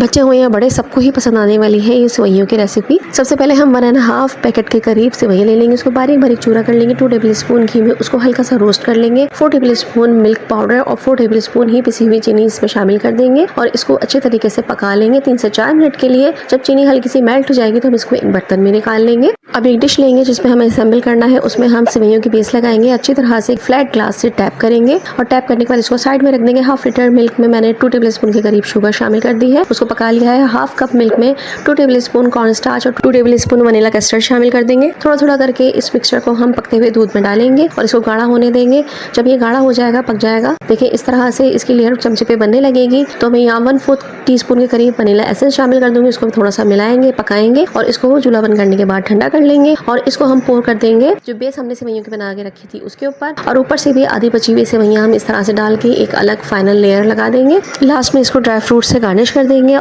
बच्चे हो या बड़े सबको ही पसंद आने वाली है ये सेवइयों की रेसिपी। सबसे पहले हम 1.5 पैकेट के करीब सेवइयां ले लेंगे, उसको बारीक बारीक चूरा कर लेंगे। 2 टेबल स्पून घी में उसको हल्का सा रोस्ट कर लेंगे। 4 टेबल स्पून मिल्क पाउडर और 4 टेबल स्पून ही पिसी हुई चीनी इसमें शामिल कर देंगे और इसको अच्छे तरीके से पका लेंगे 3 से 4 मिनट के लिए। जब चीनी हल्की सी मेल्ट हो जाएगी तो हम इसको एक बर्तन में निकाल लेंगे। अब एक डिश लेंगे जिसमें हमें असेंबल करना है, उसमें हम सेवइयों की बेस लगाएंगे। अच्छी तरह से एक फ्लैट ग्लास से टैप करेंगे और टैप करने के बाद इसको साइड में रख देंगे। 1/2 लीटर मिल्क में मैंने 2 टेबल स्पून के करीब शुगर शामिल कर दी है, उसको पका लिया है। 1/2 कप मिल्क में 2 टेबल स्पून कॉर्न स्टार्च और 2 टेबल स्पून वनीला कस्टर्ड शामिल कर देंगे। थोड़ा थोड़ा करके इस मिक्सचर को हम पकते हुए दूध में डालेंगे और इसको गाढ़ा होने देंगे। जब ये गाढ़ा हो जाएगा, पक जाएगा, देखिए इस तरह से इसकी लेयर चमचे पे बनने लगेगी तो मैं यहाँ 1/4 टीस्पून के करीब वनीला एसेंस शामिल कर दूंगी। इसको थोड़ा सा मिलाएंगे, पकाएंगे और इसको चूल्हा बंद करने के बाद ठंडा कर लेंगे और इसको हम पोर कर देंगे जो बेस हमने सेवइयों की बना के रखी थी उसके ऊपर, और ऊपर से भी आधी बची हुई सेवइयां हम इस तरह से डाल के एक अलग फाइनल लेयर लगा देंगे। लास्ट में इसको ड्राई फ्रूट से गार्निश कर देंगे।